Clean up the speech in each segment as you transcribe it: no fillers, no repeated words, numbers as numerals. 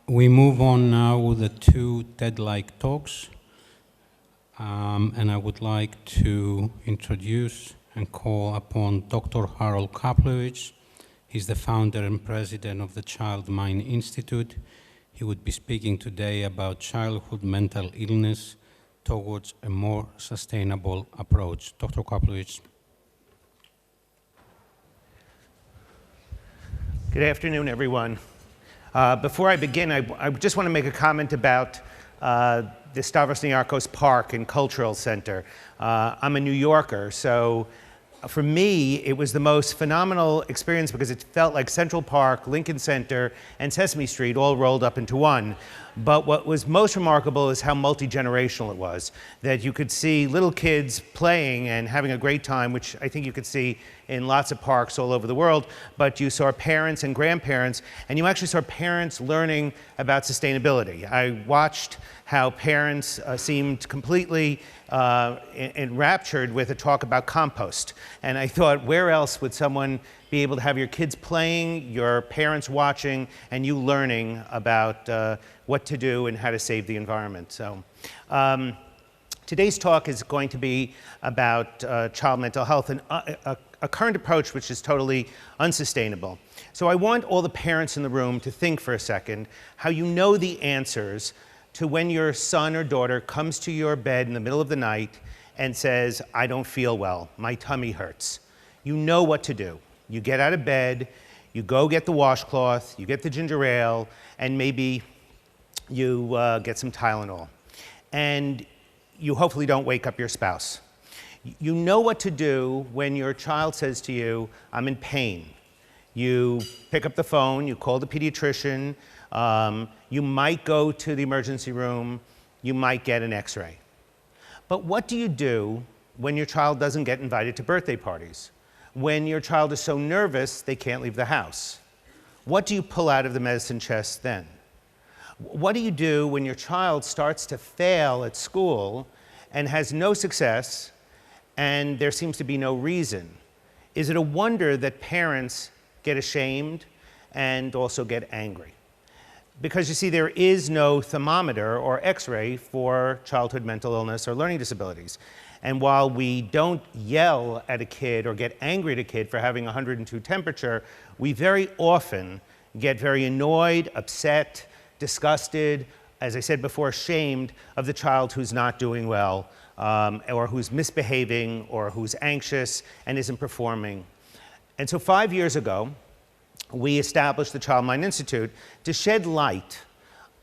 We move on now with the two TED-like talks, and I would like to introduce and call upon Dr. Harold Koplewicz. He's the founder and president of the Child Mind Institute. He would be speaking today about childhood mental illness towards a more sustainable approach. Dr. Koplewicz. Good afternoon, everyone. Before I begin, I just want to make a comment about the Stavros Niarchos Park and Cultural Center. I'm a New Yorker, so for me, it was the most phenomenal experience because it felt like Central Park, Lincoln Center, and Sesame Street all rolled up into one. But what was most remarkable is how multi-generational it was, that you could see little kids playing and having a great time, which I think you could see in lots of parks all over the world, but you saw parents and grandparents, and you actually saw parents learning about sustainability. I watched how parents seemed completely enraptured with a talk about compost. And I thought, where else would someone be able to have your kids playing, your parents watching, and you learning about what to do and how to save the environment. So today's talk is going to be about child mental health and a current approach which is totally unsustainable. So I want all the parents in the room to think for a second how you know the answers to when your son or daughter comes to your bed in the middle of the night and says, I don't feel well, my tummy hurts. You know what to do. You get out of bed, you go get the washcloth, you get the ginger ale, and maybe you get some Tylenol. And you hopefully don't wake up your spouse. You know what to do when your child says to you, I'm in pain. You pick up the phone, you call the pediatrician, you might go to the emergency room, you might get an x-ray. But what do you do when your child doesn't get invited to birthday parties? When your child is so nervous they can't leave the house? What do you pull out of the medicine chest then? What do you do when your child starts to fail at school and has no success and there seems to be no reason? Is it a wonder that parents get ashamed and also get angry? Because you see, there is no thermometer or x-ray for childhood mental illness or learning disabilities. And while we don't yell at a kid or get angry at a kid for having 102 temperature, we very often get very annoyed, upset, disgusted, as I said before, ashamed of the child who's not doing well, or who's misbehaving, or who's anxious and isn't performing. And so 5 years ago, we established the Child Mind Institute to shed light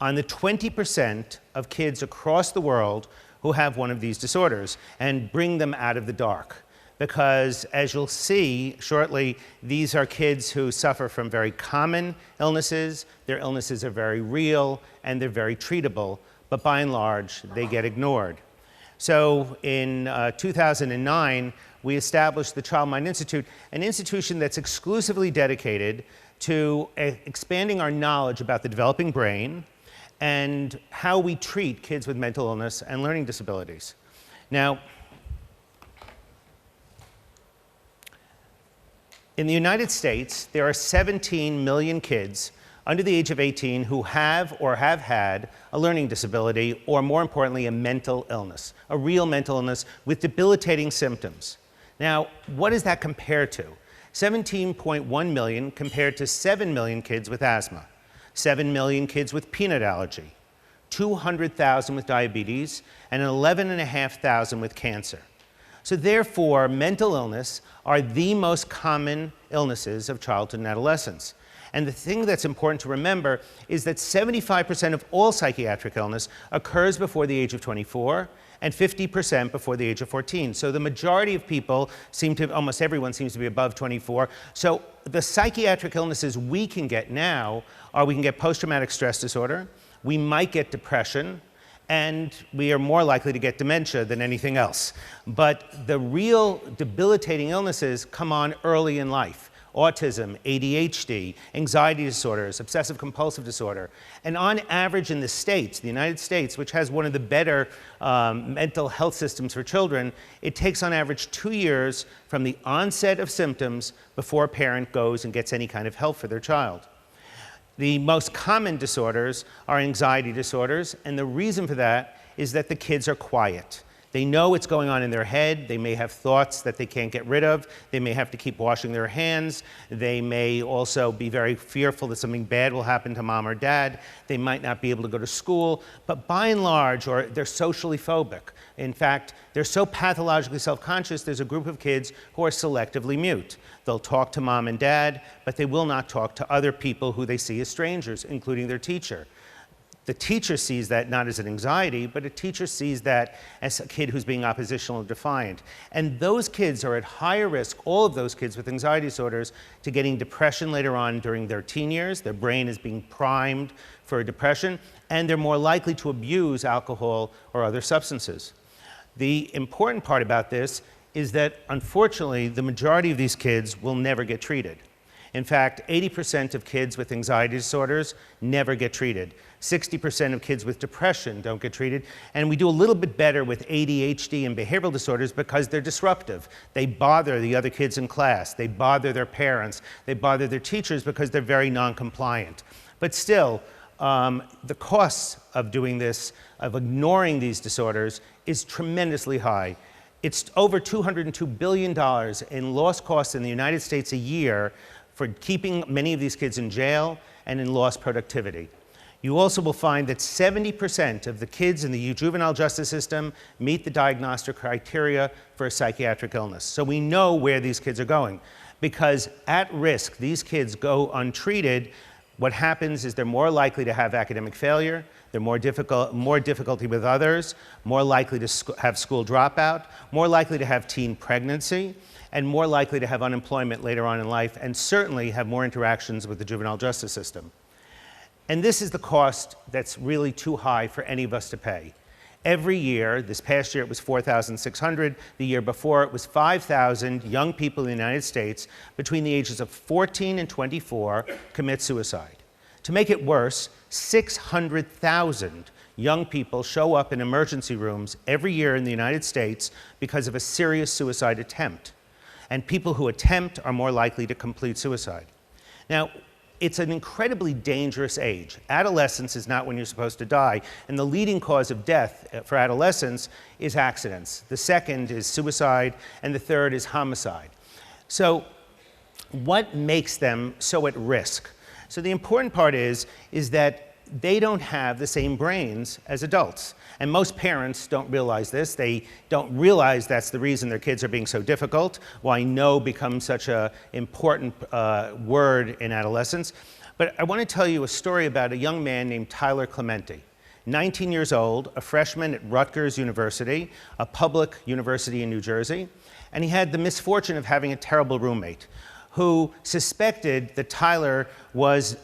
on the 20% of kids across the world who have one of these disorders and bring them out of the dark. Because as you'll see shortly, these are kids who suffer from very common illnesses. Their illnesses are very real and they're very treatable, but by and large, they get ignored. So in 2009, we established the Child Mind Institute, an institution that's exclusively dedicated to expanding our knowledge about the developing brain and how we treat kids with mental illness and learning disabilities. Now, in the United States, there are 17 million kids under the age of 18 who have or have had a learning disability, or more importantly, a mental illness, a real mental illness with debilitating symptoms. Now, what does that compare to? 17.1 million compared to 7 million kids with asthma, 7 million kids with peanut allergy, 200,000 with diabetes, and 11,500 with cancer. So therefore, mental illness are the most common illnesses of childhood and adolescence. And the thing that's important to remember is that 75% of all psychiatric illness occurs before the age of 24 and 50% before the age of 14. So the majority of people almost everyone seems to be above 24. So the psychiatric illnesses we can get now are we can get post-traumatic stress disorder, we might get depression, and we are more likely to get dementia than anything else. But the real debilitating illnesses come on early in life. Autism, ADHD, anxiety disorders, obsessive compulsive disorder. And on average in the States, the United States, which has one of the better mental health systems for children, it takes on average 2 years from the onset of symptoms before a parent goes and gets any kind of help for their child. The most common disorders are anxiety disorders, and the reason for that is that the kids are quiet. They know what's going on in their head. They may have thoughts that they can't get rid of. They may have to keep washing their hands. They may also be very fearful that something bad will happen to mom or dad. They might not be able to go to school. But by and large, or they're socially phobic. In fact, they're so pathologically self-conscious, there's a group of kids who are selectively mute. They'll talk to mom and dad, but they will not talk to other people who they see as strangers, including their teacher. The teacher sees that not as an anxiety, but a teacher sees that as a kid who's being oppositional or defiant. And those kids are at higher risk, all of those kids with anxiety disorders, to getting depression later on during their teen years. Their brain is being primed for depression, and they're more likely to abuse alcohol or other substances. The important part about this is that, unfortunately, the majority of these kids will never get treated. In fact, 80% of kids with anxiety disorders never get treated. 60% of kids with depression don't get treated. And we do a little bit better with ADHD and behavioral disorders because they're disruptive. They bother the other kids in class. They bother their parents. They bother their teachers because they're very non-compliant. But still, the costs of doing this, of ignoring these disorders, is tremendously high. It's over $202 billion in lost costs in the United States a year for keeping many of these kids in jail and in lost productivity. You also will find that 70% of the kids in the juvenile justice system meet the diagnostic criteria for a psychiatric illness. So we know where these kids are going. Because at risk, these kids go untreated, what happens is they're more likely to have academic failure, they're more difficulty with others, more likely to have school dropout, more likely to have teen pregnancy, and more likely to have unemployment later on in life, and certainly have more interactions with the juvenile justice system. And this is the cost that's really too high for any of us to pay. Every year, this past year it was 4,600, the year before it was 5,000 young people in the United States between the ages of 14 and 24 commit suicide. To make it worse, 600,000 young people show up in emergency rooms every year in the United States because of a serious suicide attempt. And people who attempt are more likely to complete suicide. Now, it's an incredibly dangerous age. Adolescence is not when you're supposed to die, and the leading cause of death for adolescents is accidents. The second is suicide, and the third is homicide. So what makes them so at risk? So the important part is that they don't have the same brains as adults. And most parents don't realize this. They don't realize that's the reason their kids are being so difficult, why no becomes such an important word in adolescence. But I want to tell you a story about a young man named Tyler Clementi, 19 years old, a freshman at Rutgers University, a public university in New Jersey. And he had the misfortune of having a terrible roommate who suspected that Tyler was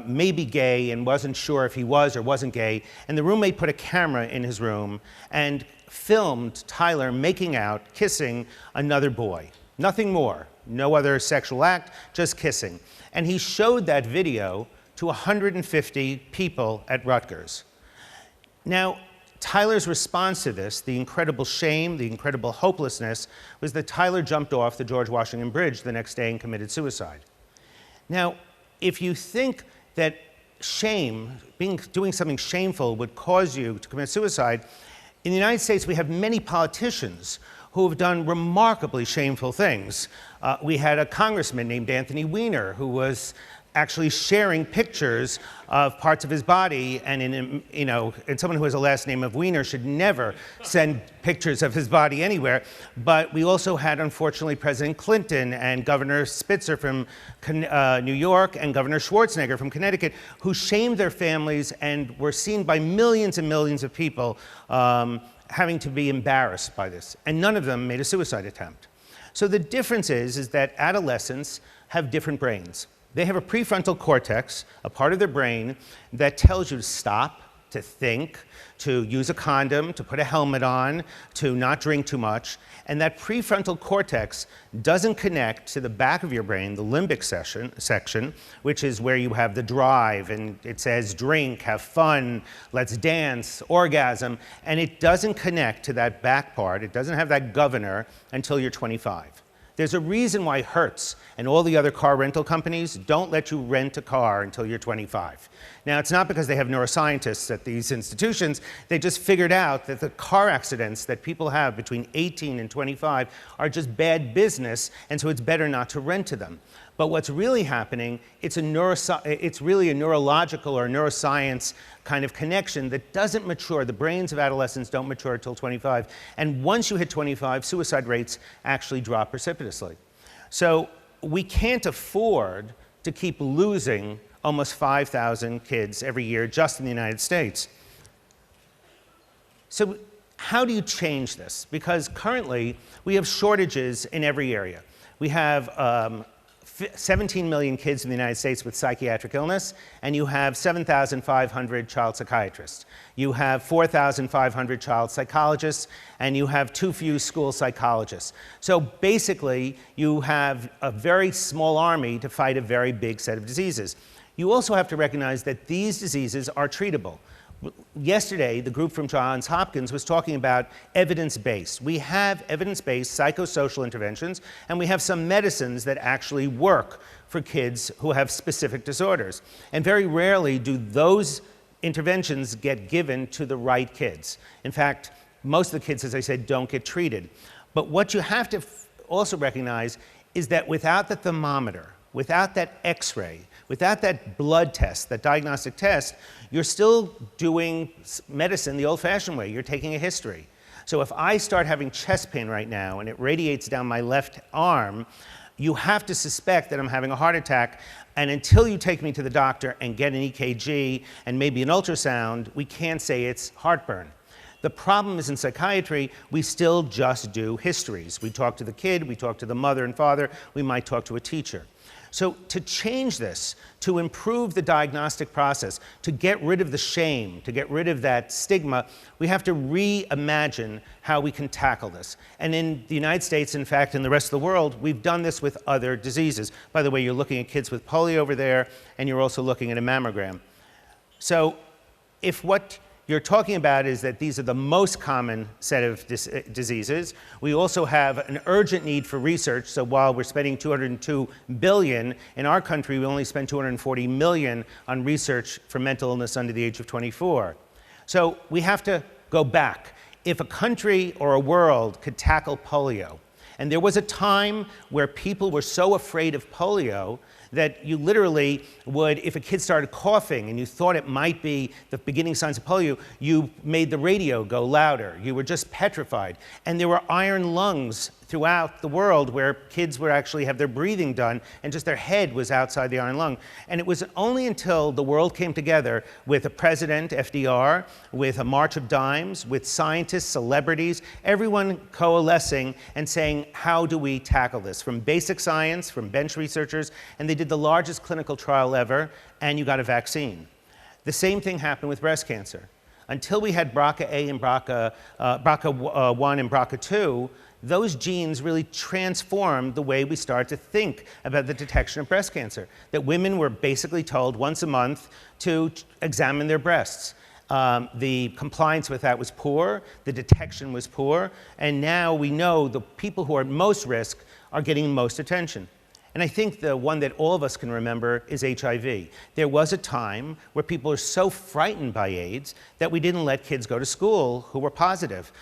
maybe gay and wasn't sure if he was or wasn't gay. And the roommate put a camera in his room and filmed Tyler making out, kissing another boy. Nothing more, no other sexual act, just kissing. And he showed that video to 150 people at Rutgers. Now, Tyler's response to this, the incredible shame, the incredible hopelessness, was that Tyler jumped off the George Washington Bridge the next day and committed suicide. Now, if you think that shame, doing something shameful would cause you to commit suicide, in the United States we have many politicians who have done remarkably shameful things. We had a congressman named Anthony Weiner who was actually sharing pictures of parts of his body, and and someone who has a last name of Weiner should never send pictures of his body anywhere. But we also had, unfortunately, President Clinton and Governor Spitzer from New York and Governor Schwarzenegger from Connecticut, who shamed their families and were seen by millions and millions of people having to be embarrassed by this. And none of them made a suicide attempt. So the difference is that adolescents have different brains. They have a prefrontal cortex, a part of their brain, that tells you to stop, to think, to use a condom, to put a helmet on, to not drink too much. And that prefrontal cortex doesn't connect to the back of your brain, the limbic section, which is where you have the drive, and it says drink, have fun, let's dance, orgasm. And it doesn't connect to that back part. It doesn't have that governor until you're 25. There's a reason why Hertz and all the other car rental companies don't let you rent a car until you're 25. Now, it's not because they have neuroscientists at these institutions. They just figured out that the car accidents that people have between 18 and 25 are just bad business, and so it's better not to rent to them. But what's really happening, it's really a neurological or neuroscience kind of connection that doesn't mature. The brains of adolescents don't mature until 25. And once you hit 25, suicide rates actually drop precipitously. So we can't afford to keep losing almost 5,000 kids every year just in the United States. So how do you change this? Because currently we have shortages in every area. We have 17 million kids in the United States with psychiatric illness, and you have 7,500 child psychiatrists. You have 4,500 child psychologists, and you have too few school psychologists. So basically, you have a very small army to fight a very big set of diseases. You also have to recognize that these diseases are treatable. Yesterday, the group from Johns Hopkins was talking about evidence-based. We have evidence-based psychosocial interventions, and we have some medicines that actually work for kids who have specific disorders. And very rarely do those interventions get given to the right kids. In fact, most of the kids, as I said, don't get treated. But what you have to also recognize is that without the thermometer, without that X-ray, without that blood test, that diagnostic test, you're still doing medicine the old-fashioned way. You're taking a history. So if I start having chest pain right now and it radiates down my left arm, you have to suspect that I'm having a heart attack. And until you take me to the doctor and get an EKG and maybe an ultrasound, we can't say it's heartburn. The problem is in psychiatry, we still just do histories. We talk to the kid, we talk to the mother and father, we might talk to a teacher. So to change this, to improve the diagnostic process, to get rid of the shame, to get rid of that stigma, we have to reimagine how we can tackle this. And in the United States, in fact, in the rest of the world, we've done this with other diseases. By the way, you're looking at kids with polio over there, and you're also looking at a mammogram. So if what you're talking about is that these are the most common set of diseases. We also have an urgent need for research. So while we're spending $202 billion, in our country we only spend $240 million on research for mental illness under the age of 24. So we have to go back. If a country or a world could tackle polio, and there was a time where people were so afraid of polio that you literally would, if a kid started coughing and you thought it might be the beginning signs of polio, you made the radio go louder. You were just petrified. And there were iron lungs throughout the world where kids would actually have their breathing done and just their head was outside the iron lung. And it was only until the world came together with a president, FDR, with a March of Dimes, with scientists, celebrities, everyone coalescing and saying, how do we tackle this? From basic science, from bench researchers, and they did the largest clinical trial ever, and you got a vaccine. The same thing happened with breast cancer. Until we had BRCA and BRCA1 and BRCA2, those genes really transformed the way we start to think about the detection of breast cancer. That women were basically told once a month to examine their breasts. The compliance with that was poor, the detection was poor, and now we know the people who are at most risk are getting most attention. And I think the one that all of us can remember is HIV. There was a time where people were so frightened by AIDS that we didn't let kids go to school who were positive.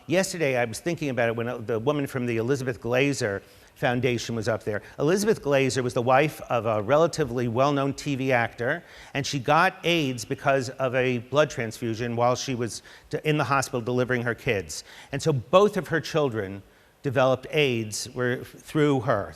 Yesterday I was thinking about it when the woman from the Elizabeth Glaser Foundation was up there. Elizabeth Glaser was the wife of a relatively well-known TV actor, and she got AIDS because of a blood transfusion while she was in the hospital delivering her kids. And so both of her children developed AIDS through her,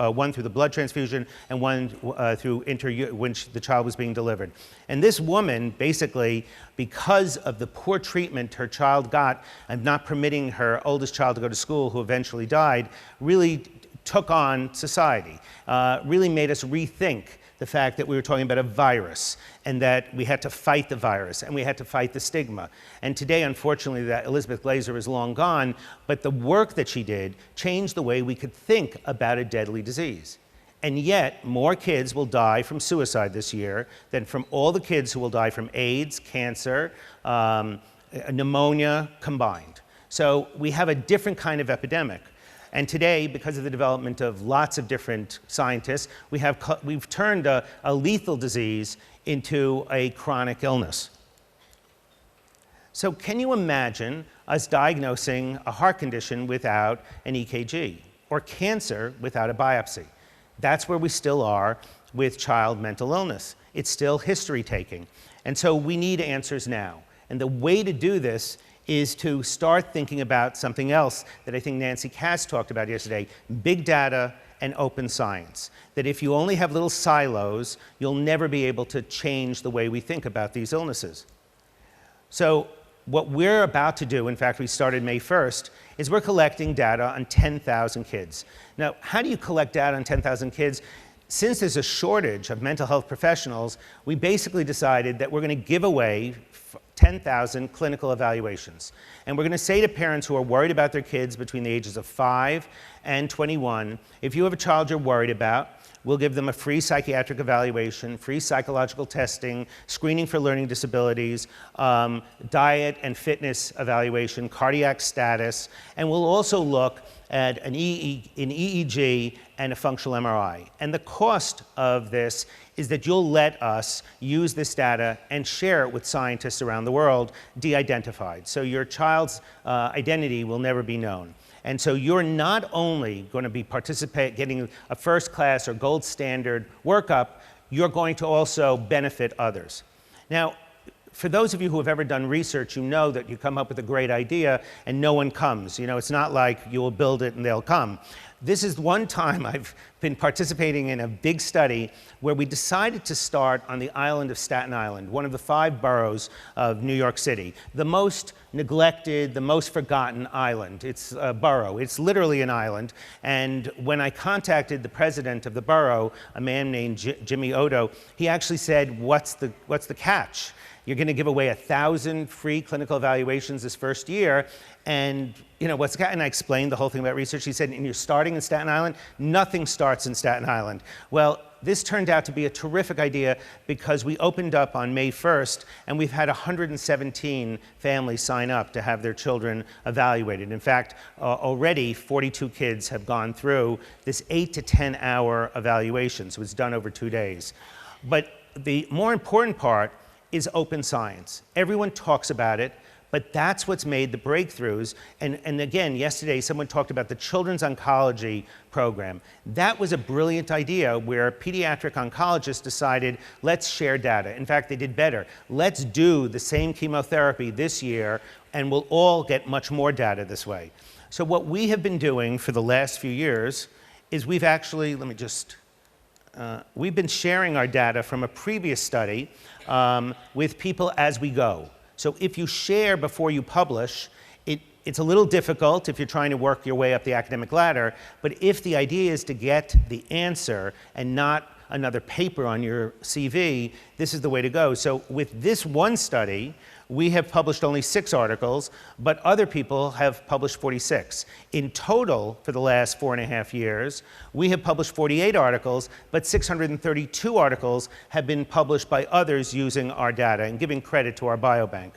one through the blood transfusion and one through when the child was being delivered. And this woman, basically, because of the poor treatment her child got and not permitting her oldest child to go to school, who eventually died, really took on society, really made us rethink the fact that we were talking about a virus and that we had to fight the virus and we had to fight the stigma. And today, unfortunately, that Elizabeth Glaser is long gone, but the work that she did changed the way we could think about a deadly disease. And yet, more kids will die from suicide this year than from all the kids who will die from AIDS, cancer, pneumonia combined. So we have a different kind of epidemic. And today, because of the development of lots of different scientists, we've turned a lethal disease into a chronic illness. So can you imagine us diagnosing a heart condition without an EKG, or cancer without a biopsy? That's where we still are with child mental illness. It's still history-taking. And so we need answers now. And the way to do this is to start thinking about something else that I think Nancy Cass talked about yesterday, big data and open science. That if you only have little silos, you'll never be able to change the way we think about these illnesses. So what we're about to do, in fact, we started May 1st, is we're collecting data on 10,000 kids. Now, how do you collect data on 10,000 kids? Since there's a shortage of mental health professionals, we basically decided that we're going to give away 10,000 clinical evaluations. And we're going to say to parents who are worried about their kids between the ages of 5 and 21, if you have a child you're worried about, we'll give them a free psychiatric evaluation, free psychological testing, screening for learning disabilities, diet and fitness evaluation, cardiac status, and we'll also look at an EEG and a functional MRI. And the cost of this is that you'll let us use this data and share it with scientists around the world, de-identified. So your child's identity will never be known. And so you're not only going to be getting a first class or gold standard workup, you're going to also benefit others. Now, for those of you who have ever done research, you know that you come up with a great idea and no one comes. You know, it's not like you will build it and they'll come. This is one time I've been participating in a big study where we decided to start on the island of Staten Island, one of the 5 boroughs of New York City, the most neglected, the most forgotten island. It's a borough. It's literally an island. And when I contacted the president of the borough, a man named Jimmy Odo, he actually said, what's the catch? You're going to give away 1,000 free clinical evaluations this first year, and you know what's the catch? And I explained the whole thing about research. He said, and you're starting in Staten Island? Nothing starts in Staten Island. Well, this turned out to be a terrific idea because we opened up on May 1st, and we've had 117 families sign up to have their children evaluated. In fact, already 42 kids have gone through this 8 to 10 hour evaluation, so it's done over 2 days. But the more important part is open science. Everyone talks about it, but that's what's made the breakthroughs. And again, yesterday someone talked about the Children's Oncology Program. That was a brilliant idea where pediatric oncologists decided, let's share data. In fact, they did better. Let's do the same chemotherapy this year, and we'll all get much more data this way. So what we have been doing for the last few years is we've actually, we've been sharing our data from a previous study with people as we go. So if you share before you publish, it's a little difficult if you're trying to work your way up the academic ladder, but if the idea is to get the answer and not another paper on your CV, this is the way to go. So with this one study, we have published only 6 articles, but other people have published 46. In total, for the last 4.5 years, we have published 48 articles, but 632 articles have been published by others using our data and giving credit to our biobank.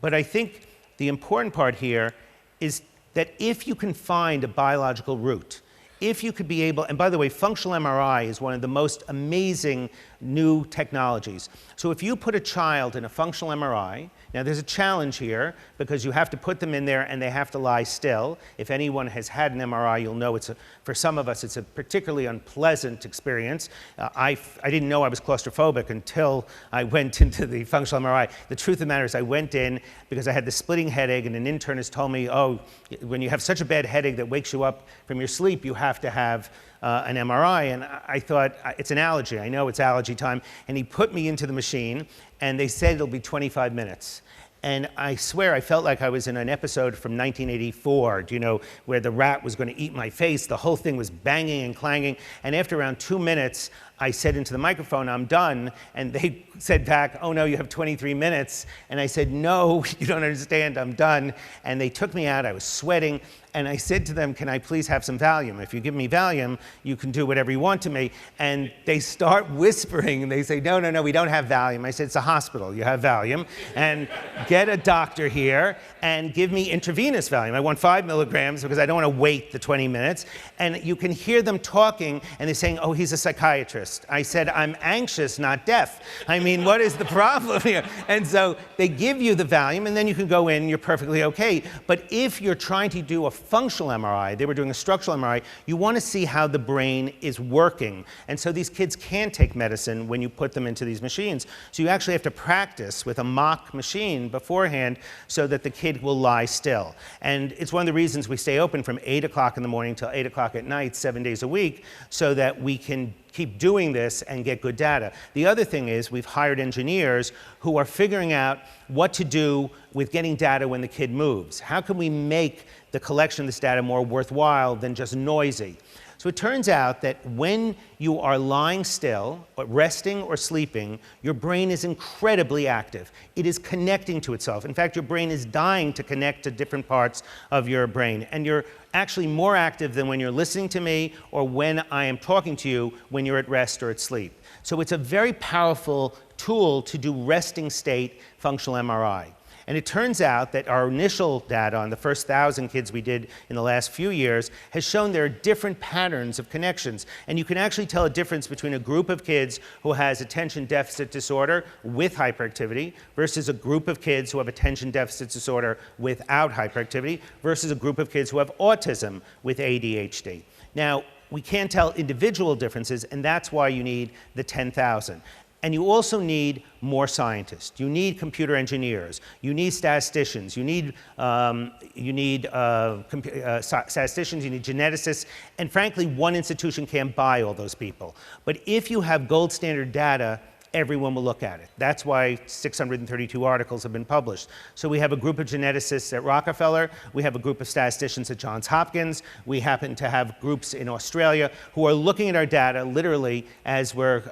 But I think the important part here is that if you can find a biological root, if you could be able, and by the way, functional MRI is one of the most amazing new technologies. So if you put a child in a functional MRI, now there's a challenge here because you have to put them in there and they have to lie still. If anyone has had an MRI, you'll know for some of us it's a particularly unpleasant experience. I didn't know I was claustrophobic until I went into the functional MRI. The truth of the matter is I went in because I had this splitting headache and an internist told me, oh, when you have such a bad headache that wakes you up from your sleep, you have to have an MRI, and I thought, it's an allergy. I know it's allergy time. And he put me into the machine, and they said it'll be 25 minutes. And I swear I felt like I was in an episode from 1984, you know, where the rat was going to eat my face. The whole thing was banging and clanging. And after around 2 minutes, I said into the microphone, I'm done, and they said back, oh no, you have 23 minutes. And I said, no, you don't understand, I'm done. And they took me out, I was sweating, and I said to them, can I please have some Valium? If you give me Valium, you can do whatever you want to me. And they start whispering, and they say, no, no, no, we don't have Valium. I said, it's a hospital, you have Valium, and get a doctor here and give me intravenous Valium. I want 5 milligrams because I don't want to wait the 20 minutes. And you can hear them talking, and they're saying, oh, he's a psychiatrist. I said, I'm anxious, not deaf. I mean, what is the problem here? And so they give you the Valium, and then you can go in, and you're perfectly okay. But if you're trying to do a functional MRI, they were doing a structural MRI, you want to see how the brain is working. And so these kids can take medicine when you put them into these machines. So you actually have to practice with a mock machine beforehand so that the kid will lie still. And it's one of the reasons we stay open from 8 o'clock in the morning till 8 o'clock at night, 7 days a week, so that we can keep doing this and get good data. The other thing is we've hired engineers who are figuring out what to do with getting data when the kid moves. How can we make the collection of this data more worthwhile than just noisy? So it turns out that when you are lying still, or resting or sleeping, your brain is incredibly active. It is connecting to itself. In fact, your brain is dying to connect to different parts of your brain. And you're actually more active than when you're listening to me or when I am talking to you when you're at rest or at sleep. So it's a very powerful tool to do resting state functional MRI. And it turns out that our initial data on the first 1,000 kids we did in the last few years has shown there are different patterns of connections. And you can actually tell a difference between a group of kids who has attention deficit disorder with hyperactivity versus a group of kids who have attention deficit disorder without hyperactivity versus a group of kids who have autism with ADHD. Now, we can't tell individual differences, and that's why you need the 10,000. And you also need more scientists. You need computer engineers. You need statisticians. You need statisticians. You need geneticists. And frankly, one institution can't buy all those people. But if you have gold standard data, everyone will look at it. That's why 632 articles have been published. So we have a group of geneticists at Rockefeller. We have a group of statisticians at Johns Hopkins. We happen to have groups in Australia who are looking at our data literally as we're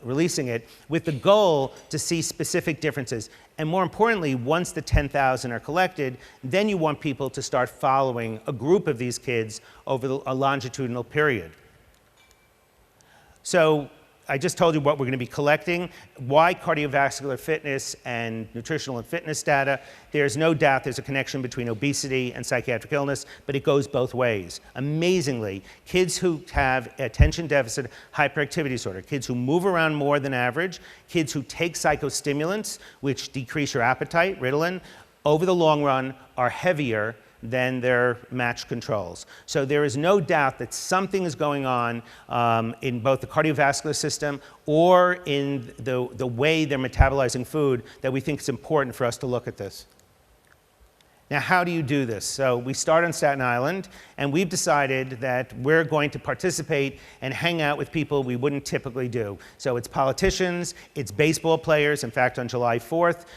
releasing it with the goal to see specific differences. And more importantly, once the 10,000 are collected, then you want people to start following a group of these kids over a longitudinal period. So I just told you what we're going to be collecting. Why cardiovascular fitness and nutritional and fitness data? There's no doubt there's a connection between obesity and psychiatric illness, but it goes both ways. Amazingly, kids who have attention deficit hyperactivity disorder, kids who move around more than average, kids who take psychostimulants, which decrease your appetite, Ritalin, over the long run are heavier than their matched controls. So there is no doubt that something is going on in both the cardiovascular system or in the way they're metabolizing food that we think it's important for us to look at this. Now, how do you do this? So we start on Staten Island, and we've decided that we're going to participate and hang out with people we wouldn't typically do. So it's politicians, it's baseball players. In fact, on July 4th,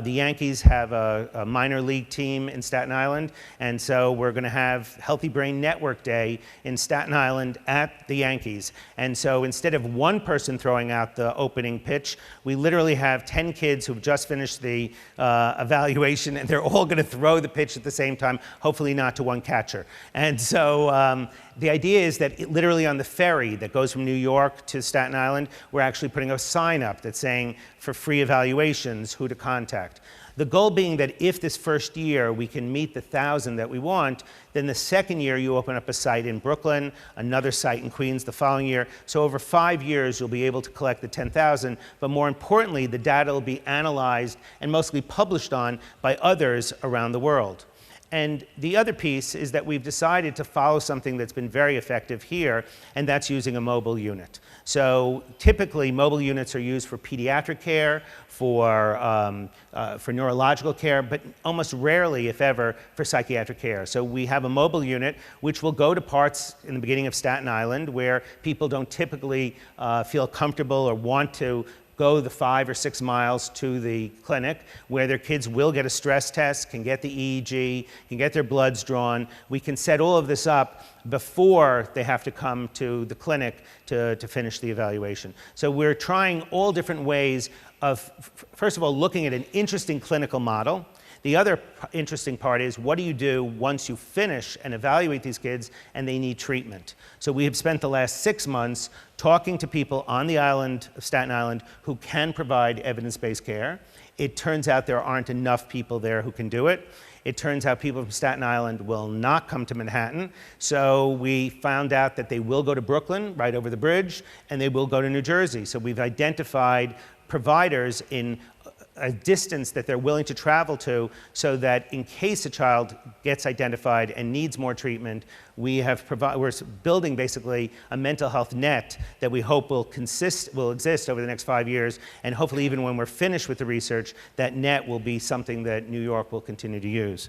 the Yankees have a minor league team in Staten Island, and so we're going to have Healthy Brain Network Day in Staten Island at the Yankees. And so instead of one person throwing out the opening pitch, we literally have 10 kids who've just finished the evaluation, and they're all going to throw the pitch at the same time, hopefully not to one catcher. And so the idea is that literally on the ferry that goes from New York to Staten Island, we're actually putting a sign up that's saying for free evaluations, who to contact. The goal being that if this first year we can meet the 1,000 that we want, then the second year you open up a site in Brooklyn, another site in Queens the following year. So over 5 years you'll be able to collect the 10,000, but more importantly, the data will be analyzed and mostly published on by others around the world. And the other piece is that we've decided to follow something that's been very effective here, and that's using a mobile unit. So typically, mobile units are used for pediatric care, for neurological care, but almost rarely, if ever, for psychiatric care. So we have a mobile unit which will go to parts in the beginning of Staten Island where people don't typically feel comfortable or want to go the 5 or 6 miles to the clinic where their kids will get a stress test, can get the EEG, can get their bloods drawn. We can set all of this up before they have to come to the clinic to finish the evaluation. So we're trying all different ways of, first of all, looking at an interesting clinical model. The other interesting part is, what do you do once you finish and evaluate these kids and they need treatment? So we have spent the last 6 months talking to people on the island of Staten Island who can provide evidence-based care. It turns out there aren't enough people there who can do it. It turns out people from Staten Island will not come to Manhattan. So we found out that they will go to Brooklyn, right over the bridge, and they will go to New Jersey. So we've identified providers in a distance that they're willing to travel to, so that in case a child gets identified and needs more treatment, we're building basically a mental health net that we hope will exist over the next 5 years, and hopefully even when we're finished with the research, that net will be something that New York will continue to use.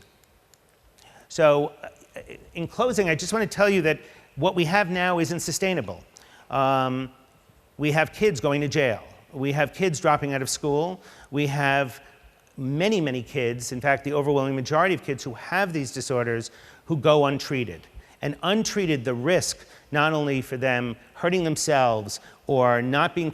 So in closing, I just want to tell you that what we have now isn't sustainable. We have kids going to jail. We have kids dropping out of school. We have many, many kids, in fact, the overwhelming majority of kids who have these disorders, who go untreated. And untreated, the risk, not only for them hurting themselves or not being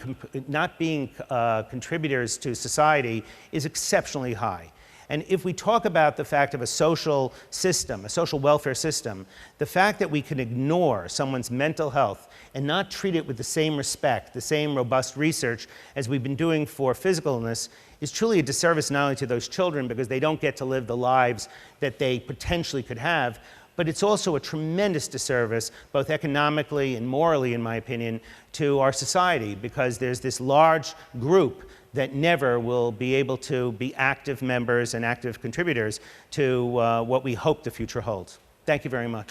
contributors to society, is exceptionally high. And if we talk about the fact of a social system, a social welfare system, the fact that we can ignore someone's mental health and not treat it with the same respect, the same robust research as we've been doing for physical illness, is truly a disservice not only to those children because they don't get to live the lives that they potentially could have, but it's also a tremendous disservice, both economically and morally, in my opinion, to our society, because there's this large group that never will be able to be active members and active contributors to what we hope the future holds. Thank you very much.